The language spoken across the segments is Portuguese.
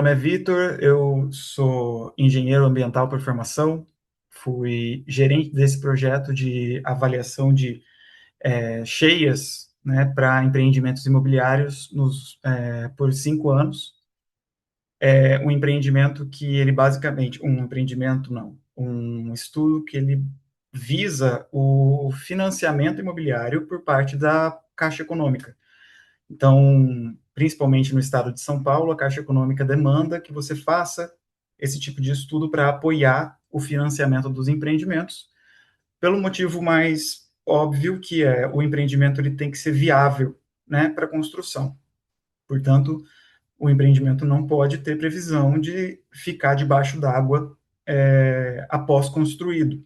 nome é Vitor, eu sou engenheiro ambiental por formação, fui gerente desse projeto de avaliação de cheias, né, para empreendimentos imobiliários por 5 anos. Um empreendimento que ele basicamente, um empreendimento não, um estudo que ele visa o financiamento imobiliário por parte da Caixa Econômica. Então, principalmente no estado de São Paulo, a Caixa Econômica demanda que você faça esse tipo de estudo para apoiar o financiamento dos empreendimentos, pelo motivo mais óbvio que é o empreendimento ele tem que ser viável, né, para construção. Portanto, o empreendimento não pode ter previsão de ficar debaixo d'água após construído.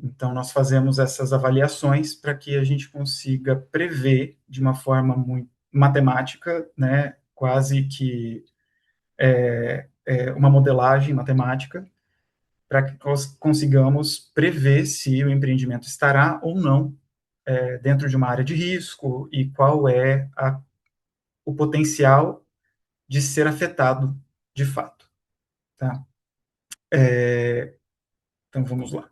Então, nós fazemos essas avaliações para que a gente consiga prever de uma forma muito matemática, né, quase que uma modelagem matemática, para que nós consigamos prever se o empreendimento estará ou não dentro de uma área de risco e qual é o potencial de ser afetado de fato. Tá? Então, vamos lá.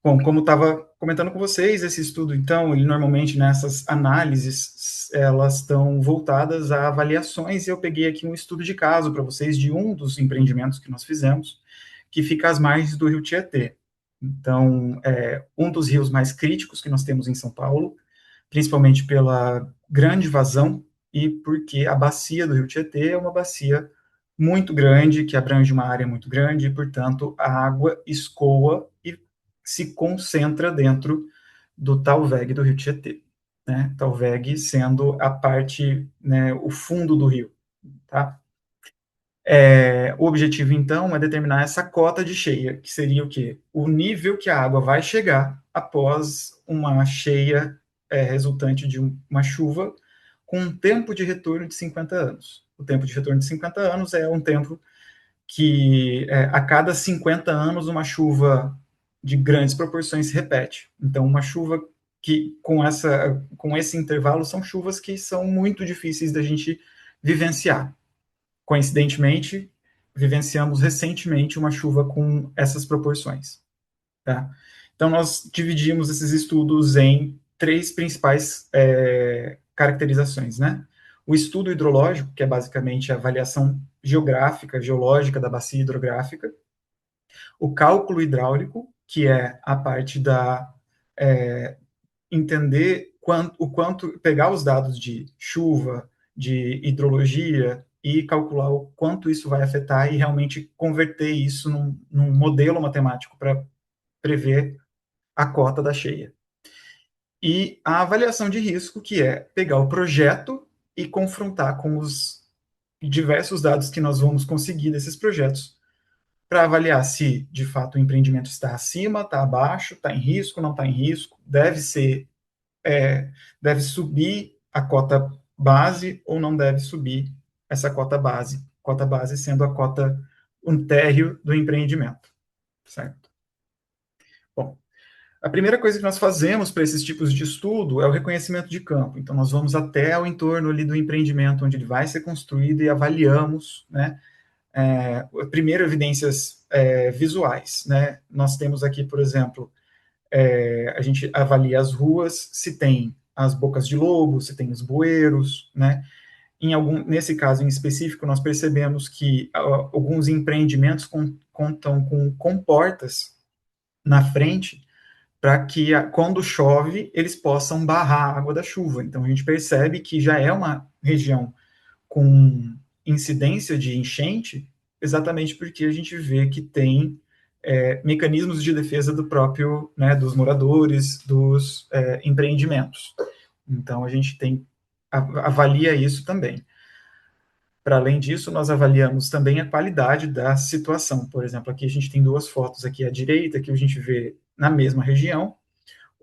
Bom, como estava comentando com vocês, esse estudo, então, ele normalmente nessas análises, elas estão voltadas a avaliações, e eu peguei aqui um estudo de caso para vocês de um dos empreendimentos que nós fizemos, que fica às margens do Rio Tietê. Então, um dos rios mais críticos que nós temos em São Paulo, principalmente pela grande vazão e porque a bacia do Rio Tietê é uma bacia muito grande, que abrange uma área muito grande, e, portanto, a água escoa e se concentra dentro do Talveg do Rio Tietê, né? Talveg sendo a parte, né, o fundo do rio, tá? O objetivo, então, é determinar essa cota de cheia, que seria o quê? O nível que a água vai chegar após uma cheia resultante de uma chuva com um tempo de retorno de 50 anos. O tempo de retorno de 50 anos é um tempo que a cada 50 anos uma chuva de grandes proporções se repete. Então, uma chuva que com esse intervalo são chuvas que são muito difíceis da gente vivenciar. Coincidentemente, vivenciamos recentemente uma chuva com essas proporções. Tá? Então, nós dividimos esses estudos em três principais caracterizações, né? O estudo hidrológico, que é basicamente a avaliação geográfica, geológica da bacia hidrográfica. O cálculo hidráulico, que é a parte da entender o quanto, pegar os dados de chuva, de hidrologia e calcular o quanto isso vai afetar e realmente converter isso num modelo matemático para prever a cota da cheia. E a avaliação de risco, que é pegar o projeto e confrontar com os diversos dados que nós vamos conseguir desses projetos para avaliar se, de fato, o empreendimento está acima, está abaixo, está em risco, não está em risco, deve subir a cota base ou não deve subir essa cota base sendo a cota, um térreo do empreendimento, certo? Bom, a primeira coisa que nós fazemos para esses tipos de estudo é o reconhecimento de campo. Então, nós vamos até o entorno ali do empreendimento onde ele vai ser construído e avaliamos, né, primeiro evidências visuais, né? Nós temos aqui, por exemplo, a gente avalia as ruas, se tem as bocas de lobo, se tem os bueiros, né? Nesse caso em específico, nós percebemos que alguns empreendimentos contam com comportas na frente para que, quando chove, eles possam barrar a água da chuva. Então, a gente percebe que já é uma região com incidência de enchente, exatamente porque a gente vê que tem mecanismos de defesa do próprio, né, dos moradores, dos empreendimentos. Então, a gente avalia isso também. Para além disso, nós avaliamos também a qualidade da situação. Por exemplo, aqui a gente tem duas fotos aqui à direita, que a gente vê na mesma região,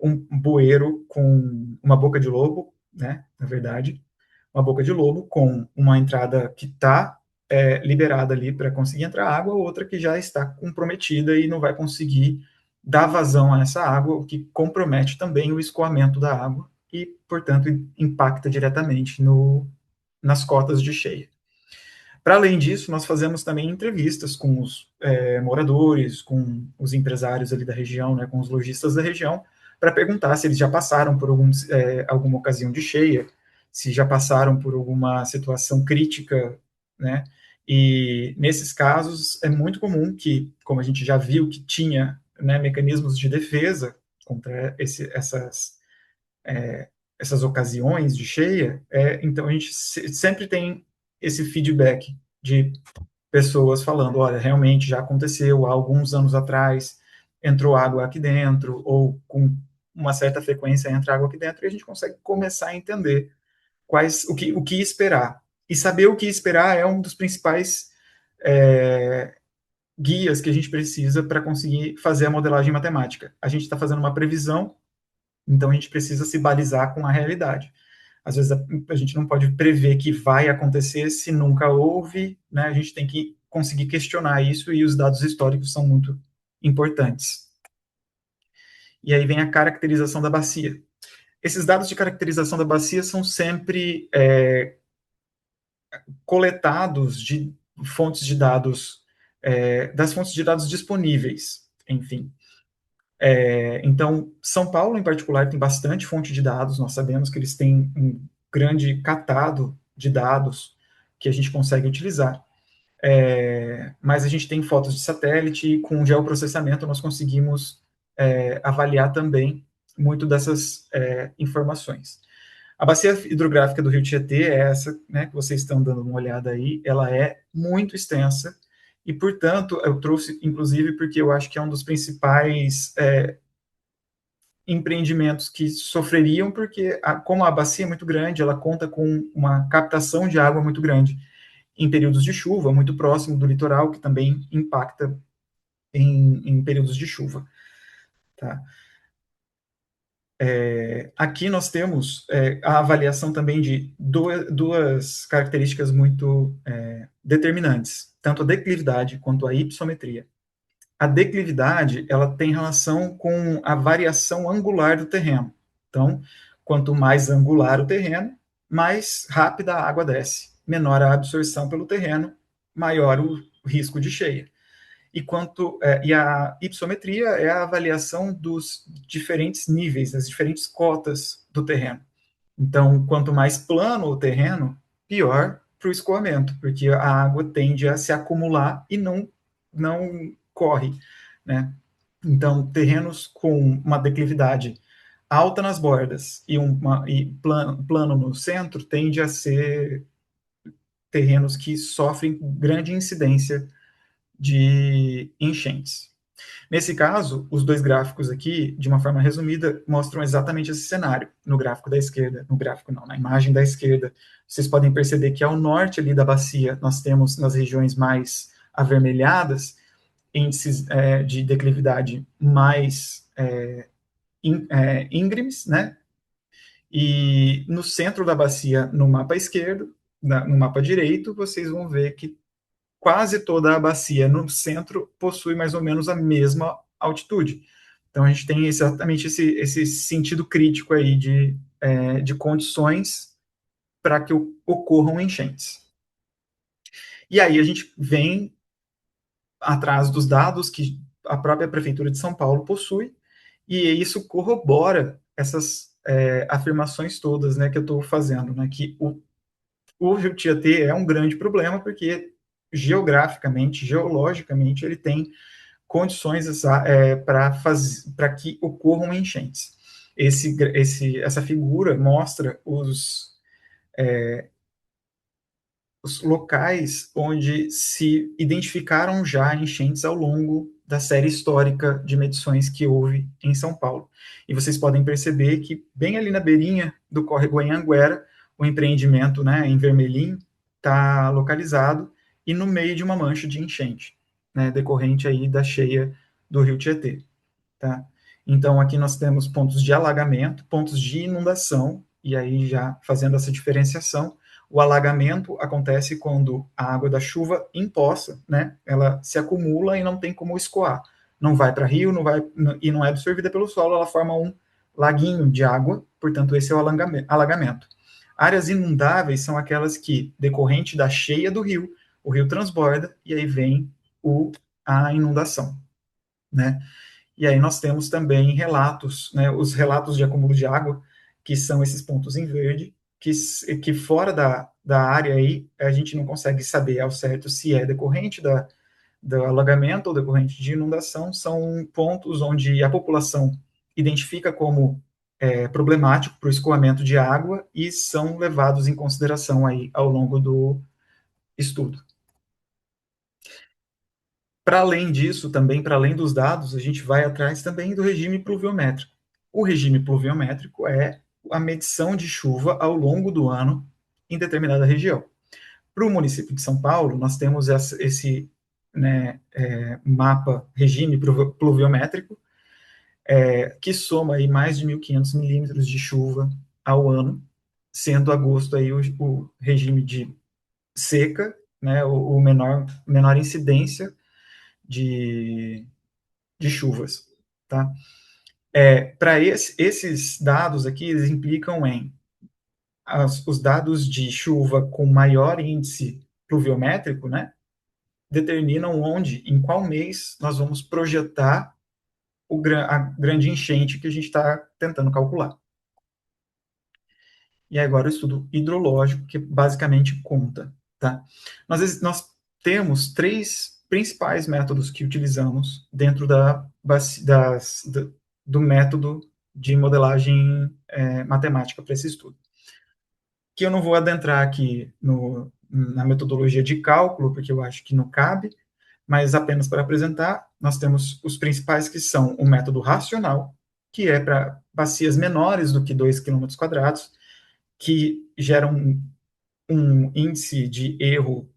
um bueiro com uma boca de lobo, né, na verdade, uma boca de lobo com uma entrada que está liberada ali para conseguir entrar água, outra que já está comprometida e não vai conseguir dar vazão a essa água, o que compromete também o escoamento da água e, portanto, impacta diretamente nas cotas de cheia. Para além disso, nós fazemos também entrevistas com os moradores, com os empresários ali da região, né, com os lojistas da região, para perguntar se eles já passaram por alguma ocasião de cheia, se já passaram por alguma situação crítica, né? E nesses casos é muito comum que, como a gente já viu que tinha, né, mecanismos de defesa contra essas ocasiões de cheia, então a gente sempre tem esse feedback de pessoas falando, olha, realmente já aconteceu há alguns anos atrás, entrou água aqui dentro, ou com uma certa frequência entra água aqui dentro, e a gente consegue começar a entender o que esperar. E saber o que esperar é um dos principais guias que a gente precisa para conseguir fazer a modelagem matemática. A gente está fazendo uma previsão, então a gente precisa se balizar com a realidade. Às vezes a gente não pode prever que vai acontecer se nunca houve, né? A gente tem que conseguir questionar isso e os dados históricos são muito importantes. E aí vem a caracterização da bacia. Esses dados de caracterização da bacia são sempre coletados de fontes de dados, das fontes de dados disponíveis, enfim. Então, São Paulo, em particular, tem bastante fonte de dados, nós sabemos que eles têm um grande catado de dados que a gente consegue utilizar. Mas a gente tem fotos de satélite e com geoprocessamento nós conseguimos avaliar também muito dessas informações. A bacia hidrográfica do Rio Tietê é essa, né, que vocês estão dando uma olhada aí, ela é muito extensa e, portanto, eu trouxe, inclusive, porque eu acho que é um dos principais empreendimentos que sofreriam, porque como a bacia é muito grande, ela conta com uma captação de água muito grande em períodos de chuva, muito próximo do litoral, que também impacta em períodos de chuva. Tá? Aqui nós temos a avaliação também de duas características muito determinantes, tanto a declividade quanto a hypsometria. A declividade ela tem relação com a variação angular do terreno. Então, quanto mais angular o terreno, mais rápida a água desce. Menor a absorção pelo terreno, maior o risco de cheia. E a hypsometria é a avaliação dos diferentes níveis, das diferentes cotas do terreno. Então, quanto mais plano o terreno, pior para o escoamento, porque a água tende a se acumular e não corre, né? Então, terrenos com uma declividade alta nas bordas e plano no centro tende a ser terrenos que sofrem grande incidência de enchentes. Nesse caso, os dois gráficos aqui, de uma forma resumida, mostram exatamente esse cenário. No gráfico da esquerda, no gráfico não, na imagem da esquerda, vocês podem perceber que ao norte ali da bacia, nós temos nas regiões mais avermelhadas, índices de declividade mais íngremes, né? E no centro da bacia, no mapa esquerdo, no mapa direito, vocês vão ver que quase toda a bacia no centro possui mais ou menos a mesma altitude. Então a gente tem exatamente esse sentido crítico aí de condições para que ocorram enchentes. E aí a gente vem atrás dos dados que a própria Prefeitura de São Paulo possui, e isso corrobora essas afirmações todas, né, que eu estou fazendo, né, que o Rio Tietê é um grande problema, porque geograficamente, geologicamente, ele tem condições para que ocorram enchentes. Essa figura mostra os locais onde se identificaram já enchentes ao longo da série histórica de medições que houve em São Paulo. E vocês podem perceber que bem ali na beirinha do córrego Anhanguera, o empreendimento, né, em vermelhinho, está localizado e no meio de uma mancha de enchente, né, decorrente aí da cheia do Rio Tietê. Tá? Então, aqui nós temos pontos de alagamento, pontos de inundação, e aí já fazendo essa diferenciação, o alagamento acontece quando a água da chuva empoça, né? Ela se acumula e não tem como escoar. Não vai para rio, e não é absorvida pelo solo, ela forma um laguinho de água, portanto, esse é o alagamento. Áreas inundáveis são aquelas que, decorrente da cheia do rio, o rio transborda e aí vem a inundação, né? E aí nós temos também relatos, né, os relatos de acúmulo de água, que são esses pontos em verde, que fora da área aí, a gente não consegue saber ao certo se é decorrente do alagamento ou decorrente de inundação, são pontos onde a população identifica como problemático para o escoamento de água e são levados em consideração aí ao longo do estudo. Para além disso, também, para além dos dados, a gente vai atrás também do regime pluviométrico. O regime pluviométrico é a medição de chuva ao longo do ano em determinada região. Para o município de São Paulo, nós temos esse né, mapa regime pluviométrico, que soma aí mais de 1.500 milímetros de chuva ao ano, sendo agosto aí o regime de seca, né, o menor incidência de chuvas, tá? Para esses dados aqui, eles implicam em os dados de chuva com maior índice pluviométrico, né, determinam onde, em qual mês, nós vamos projetar a grande enchente que a gente está tentando calcular. E agora o estudo hidrológico, que basicamente conta, tá? Nós temos três principais métodos que utilizamos dentro do método de modelagem matemática para esse estudo. Que eu não vou adentrar aqui na metodologia de cálculo, porque eu acho que não cabe, mas apenas para apresentar, nós temos os principais que são o método racional, que é para bacias menores do que 2 quilômetros quadrados, que geram um índice de erro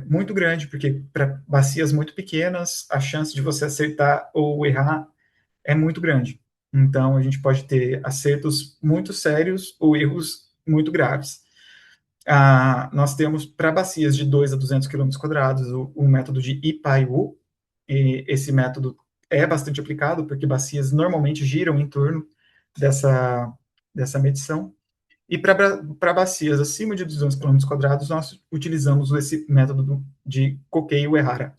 muito grande, porque para bacias muito pequenas, a chance de você acertar ou errar é muito grande. Então, a gente pode ter acertos muito sérios ou erros muito graves. Nós temos, para bacias de 2 a 200 km quadrados, o método de IPAI-U. E esse método é bastante aplicado, porque bacias normalmente giram em torno dessa medição. E para bacias acima de 200 km quadrados, nós utilizamos esse método de Kokei-Uehara.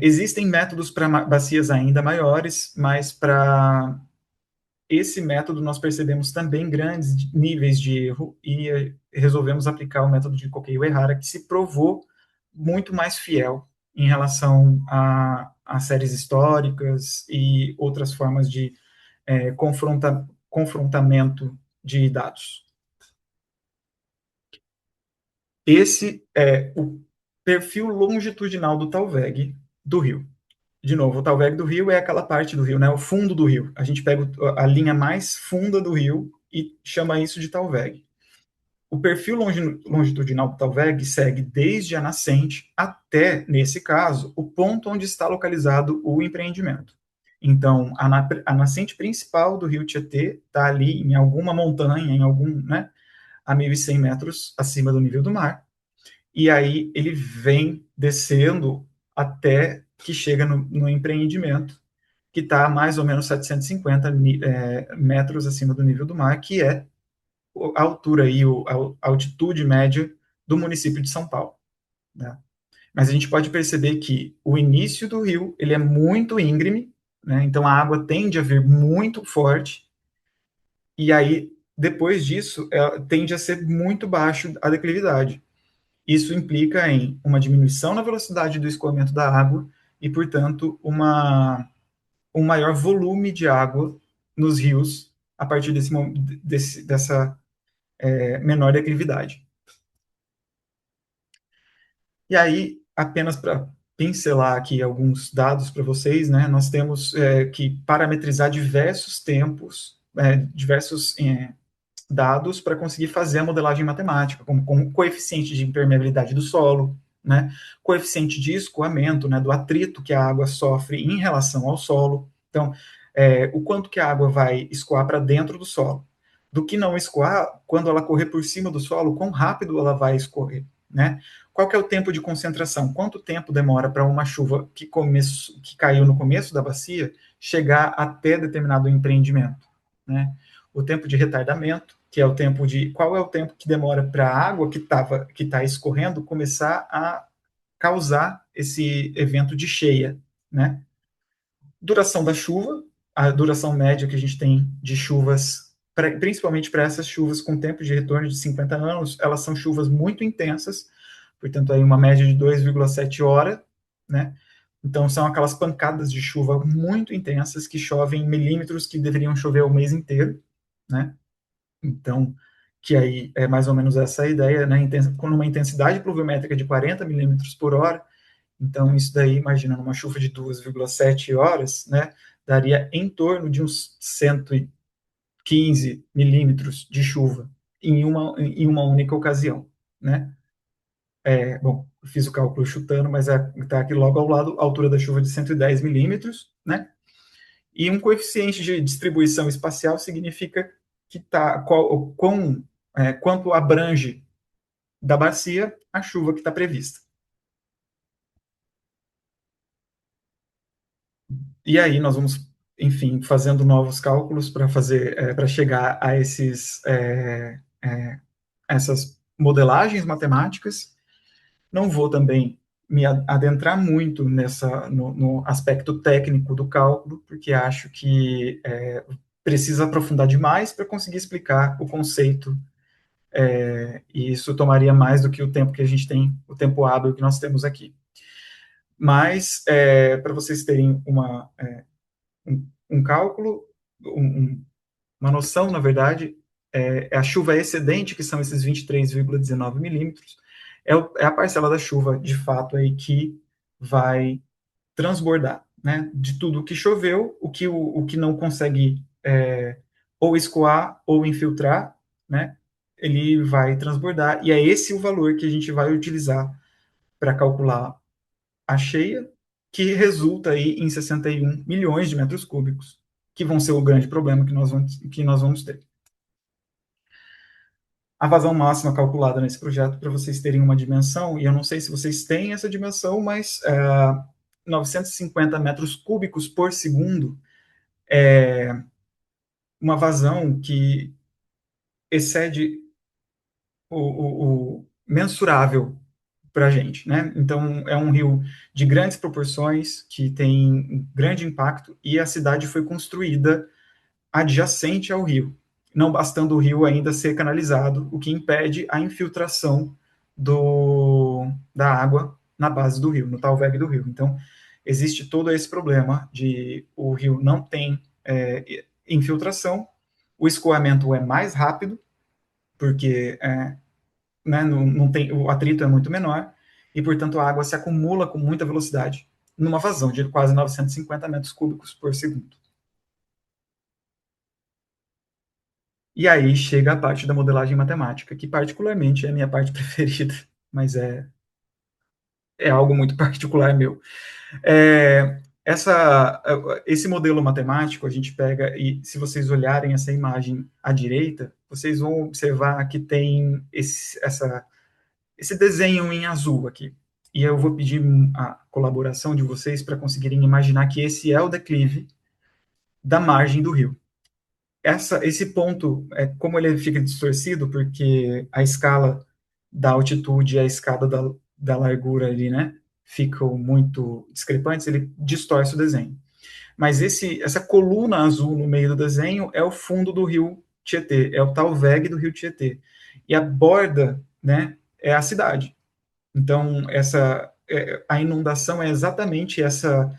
Existem métodos para bacias ainda maiores, mas para esse método nós percebemos também grandes níveis de erro e resolvemos aplicar o método de Kokei-Uehara, que se provou muito mais fiel em relação a séries históricas e outras formas de confrontamento de dados. Esse é o perfil longitudinal do Talveg do rio. De novo, o Talveg do rio é aquela parte do rio, né, o fundo do rio. A gente pega a linha mais funda do rio e chama isso de Talveg. O perfil longitudinal do Talveg segue desde a nascente até, nesse caso, o ponto onde está localizado o empreendimento. Então, a nascente principal do rio Tietê está ali em alguma montanha, né, a 1.100 metros acima do nível do mar. E aí ele vem descendo até que chega no empreendimento, que está a mais ou menos 750 metros acima do nível do mar, que é a altura e a altitude média do município de São Paulo. Né? Mas a gente pode perceber que o início do rio ele é muito íngreme, né? Então a água tende a vir muito forte, e aí depois disso tende a ser muito baixo a declividade. Isso implica em uma diminuição na velocidade do escoamento da água e, portanto, um maior volume de água nos rios a partir dessa menor declividade. E aí, apenas para pincelar aqui alguns dados para vocês, né, nós temos que parametrizar diversos tempos, diversos dados para conseguir fazer a modelagem matemática, como coeficiente de impermeabilidade do solo, né, coeficiente de escoamento, né, do atrito que a água sofre em relação ao solo. Então, o quanto que a água vai escoar para dentro do solo. Do que não escoar, quando ela correr por cima do solo, quão rápido ela vai escorrer, né? Qual que é o tempo de concentração? Quanto tempo demora para uma chuva que caiu no começo da bacia chegar até determinado empreendimento, né? O tempo de retardamento, que é o tempo de qual é o tempo que demora para a água que está escorrendo começar a causar esse evento de cheia, né? Duração da chuva, a duração média que a gente tem de chuvas, principalmente para essas chuvas com tempo de retorno de 50 anos, elas são chuvas muito intensas, portanto, aí uma média de 2,7 horas, né? Então, são aquelas pancadas de chuva muito intensas que chovem em milímetros que deveriam chover o mês inteiro, né? Então, que aí é mais ou menos essa a ideia, né? Com uma intensidade pluviométrica de 40 milímetros por hora, então, isso daí, imagina, numa chuva de 2,7 horas, né, daria em torno de uns 115 milímetros de chuva em uma única ocasião, né? Bom, fiz o cálculo chutando, mas está aqui logo ao lado, a altura da chuva de 110 milímetros, né? E um coeficiente de distribuição espacial significa que quanto abrange da bacia a chuva que está prevista. E aí nós vamos, enfim, fazendo novos cálculos para para chegar a essas modelagens matemáticas. Não vou também me adentrar muito no aspecto técnico do cálculo, porque acho que precisa aprofundar demais para conseguir explicar o conceito, e isso tomaria mais do que o tempo que a gente tem, o tempo hábil que nós temos aqui. Mas, para vocês terem um cálculo, uma noção, na verdade, a chuva excedente, que são esses 23,19 milímetros, é a parcela da chuva, de fato, aí que vai transbordar, né? De tudo que choveu, o que não consegue ou escoar ou infiltrar, né? Ele vai transbordar, e é esse o valor que a gente vai utilizar para calcular a cheia, que resulta aí em 61 milhões de metros cúbicos, que vão ser o grande problema que nós vamos ter. A vazão máxima calculada nesse projeto, para vocês terem uma dimensão, e eu não sei se vocês têm essa dimensão, mas 950 metros cúbicos por segundo é uma vazão que excede o mensurável para a gente, né? Então, é um rio de grandes proporções, que tem um grande impacto, e a cidade foi construída adjacente ao rio, não bastando o rio ainda ser canalizado, o que impede a infiltração da água na base do rio, no talveg do rio. Então, existe todo esse problema de o rio não tem infiltração, o escoamento é mais rápido, porque né, não tem, o atrito é muito menor, e, portanto, a água se acumula com muita velocidade, numa vazão de quase 950 metros cúbicos por segundo. E aí chega a parte da modelagem matemática, que particularmente é a minha parte preferida, mas é algo muito particular meu. Esse modelo matemático, a gente pega, e se vocês olharem essa imagem à direita, vocês vão observar que tem esse desenho em azul aqui. E eu vou pedir a colaboração de vocês para conseguirem imaginar que esse é o declive da margem do rio. Esse ponto, como ele fica distorcido, porque a escala da altitude e a escala da largura ali, né, ficam muito discrepantes, ele distorce o desenho. Mas essa coluna azul no meio do desenho é o fundo do rio Tietê, é o talveg do rio Tietê. E a borda, né, é a cidade. Então, a inundação é exatamente essa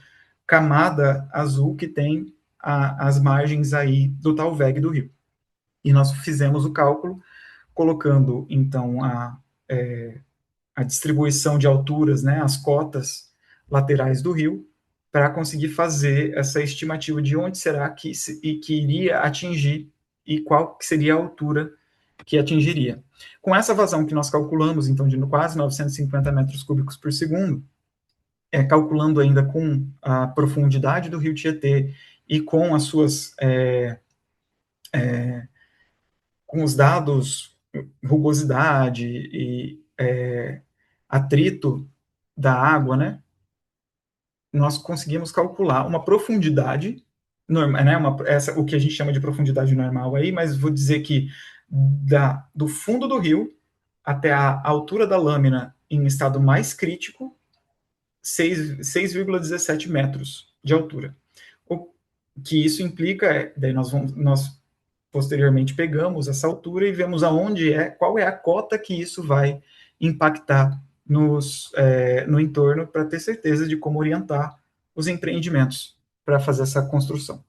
camada azul que tem as margens aí do talveg do rio. E nós fizemos o cálculo colocando, então, a distribuição de alturas, né, as cotas laterais do rio, para conseguir fazer essa estimativa de onde será que iria atingir e qual seria a altura que atingiria. Com essa vazão que nós calculamos, então, de quase 950 metros cúbicos por segundo, calculando ainda com a profundidade do rio Tietê e com as suas com os dados rugosidade e atrito da água, né, nós conseguimos calcular uma profundidade normal, né, o que a gente chama de profundidade normal aí, mas vou dizer que do fundo do rio até a altura da lâmina em estado mais crítico, 6,17 metros de altura. O que isso implica é, daí nós posteriormente pegamos essa altura e vemos qual é a cota que isso vai impactar no entorno para ter certeza de como orientar os empreendimentos para fazer essa construção.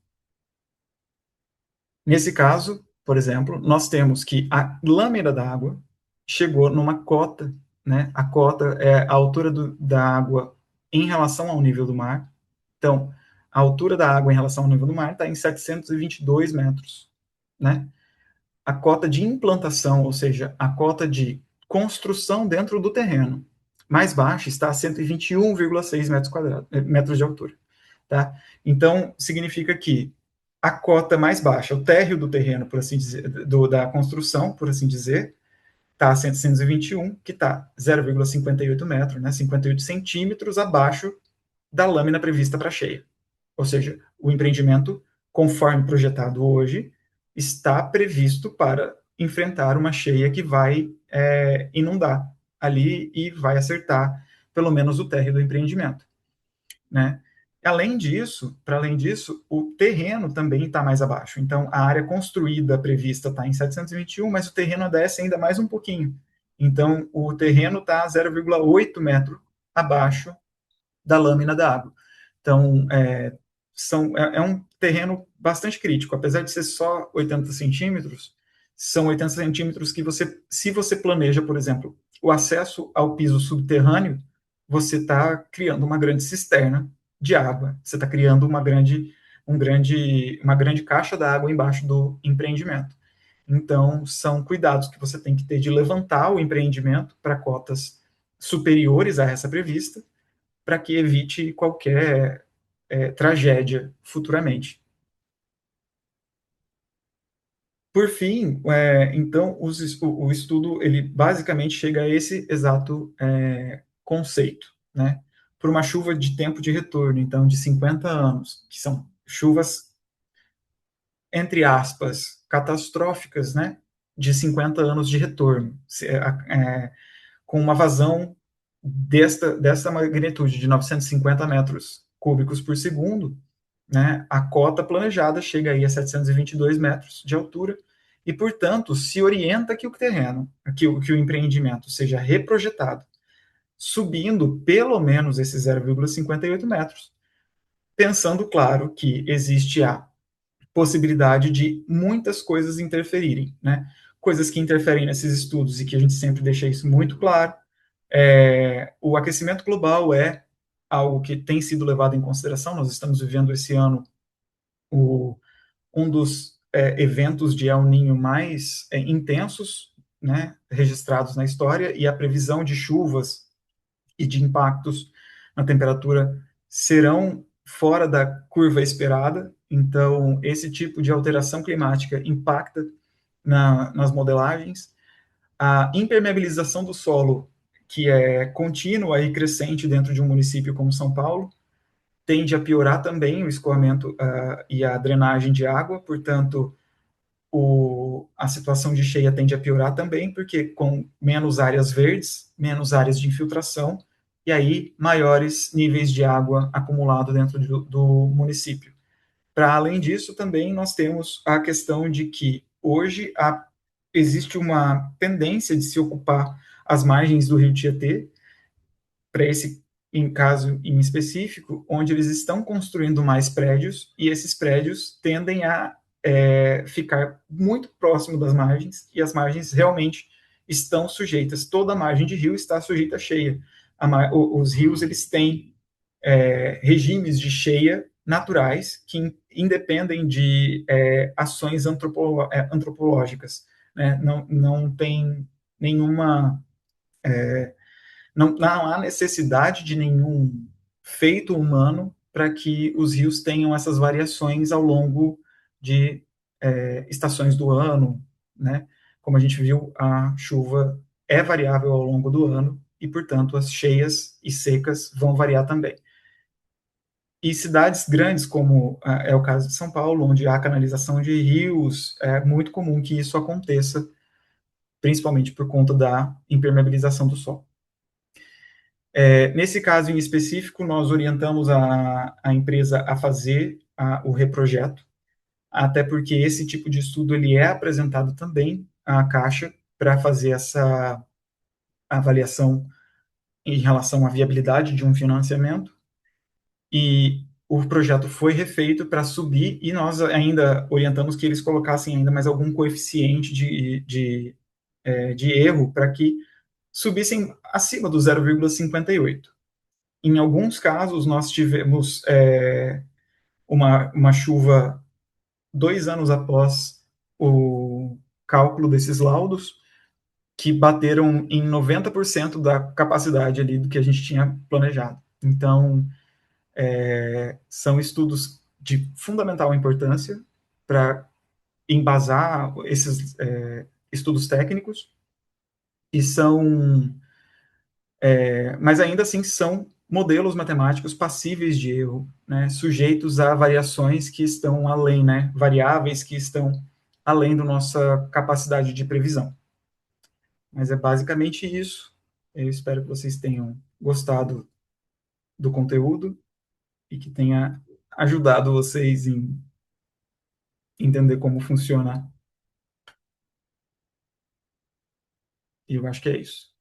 Nesse caso, por exemplo, nós temos que a lâmina da água chegou numa cota, né? A cota é a altura da água em relação ao nível do mar. Então, a altura da água em relação ao nível do mar está em 722 metros, né? A cota de implantação, ou seja, a cota de construção dentro do terreno, mais baixa está a 121,6 metros quadrados, metros de altura, tá? Então, significa que a cota mais baixa, o térreo do terreno, por assim dizer, da construção, por assim dizer, está a 721, que está 0,58 metros, né, 58 centímetros abaixo da lâmina prevista para cheia. Ou seja, o empreendimento, conforme projetado hoje, está previsto para enfrentar uma cheia que vai inundar ali e vai acertar pelo menos o térreo do empreendimento, né? Além disso, o terreno também está mais abaixo. Então, a área construída prevista está em 721, mas o terreno desce ainda mais um pouquinho. Então, o terreno está a 0,8 metro abaixo da lâmina da água. Então, é um terreno bastante crítico. Apesar de ser só 80 centímetros, são 80 centímetros que se você planeja, por exemplo, o acesso ao piso subterrâneo, você está criando uma grande cisterna de água. Você está criando uma grande caixa d'água embaixo do empreendimento. Então, são cuidados que você tem que ter de levantar o empreendimento para cotas superiores a essa prevista, para que evite qualquer tragédia futuramente. Por fim, então, o estudo ele basicamente chega a esse exato conceito, né? Por uma chuva de tempo de retorno, então, de 50 anos, que são chuvas, entre aspas, catastróficas, né? De 50 anos de retorno, com uma vazão dessa magnitude de 950 metros cúbicos por segundo, né, a cota planejada chega aí a 722 metros de altura e, portanto, se orienta que o terreno, que o empreendimento seja reprojetado, subindo pelo menos esses 0,58 metros, pensando, claro, que existe a possibilidade de muitas coisas interferirem, né? Coisas que interferem nesses estudos e que a gente sempre deixa isso muito claro. O aquecimento global é algo que tem sido levado em consideração. Nós estamos vivendo esse ano um dos eventos de El Niño mais intensos, né, registrados na história, e a previsão de chuvas e de impactos na temperatura serão fora da curva esperada. Então, esse tipo de alteração climática impacta nas modelagens. A impermeabilização do solo, que é contínua e crescente dentro de um município como São Paulo, tende a piorar também o escoamento e a drenagem de água, portanto, a situação de cheia tende a piorar também, porque com menos áreas verdes, menos áreas de infiltração, e aí maiores níveis de água acumulado dentro do município. Para além disso, também nós temos a questão de que hoje existe uma tendência de se ocupar as margens do rio Tietê, para esse caso em específico, onde eles estão construindo mais prédios e esses prédios tendem a ficar muito próximo das margens e as margens realmente estão sujeitas. Toda a margem de rio está sujeita a cheia. Os rios eles têm regimes de cheia naturais que independem de ações antropológicas, né? Não tem nenhuma não há necessidade de nenhum feito humano para que os rios tenham essas variações ao longo de estações do ano, né? Como a gente viu, a chuva é variável ao longo do ano e, portanto, as cheias e secas vão variar também. E cidades grandes, como é o caso de São Paulo, onde há canalização de rios, é muito comum que isso aconteça, principalmente por conta da impermeabilização do solo. Nesse caso em específico, nós orientamos a empresa a fazer o reprojeto, até porque esse tipo de estudo ele é apresentado também à Caixa para fazer essa avaliação em relação à viabilidade de um financiamento, e o projeto foi refeito para subir, e nós ainda orientamos que eles colocassem ainda mais algum coeficiente de erro para que subissem acima do 0,58. Em alguns casos, nós tivemos uma chuva 2 anos após o cálculo desses laudos, que bateram em 90% da capacidade ali do que a gente tinha planejado. Então, são estudos de fundamental importância para embasar esses estudos técnicos, e são, mas ainda assim são modelos matemáticos passíveis de erro, né, sujeitos a variações que estão além, né, variáveis que estão além da nossa capacidade de previsão. Mas é basicamente isso. Eu espero que vocês tenham gostado do conteúdo e que tenha ajudado vocês em entender como funciona. E eu acho que é isso.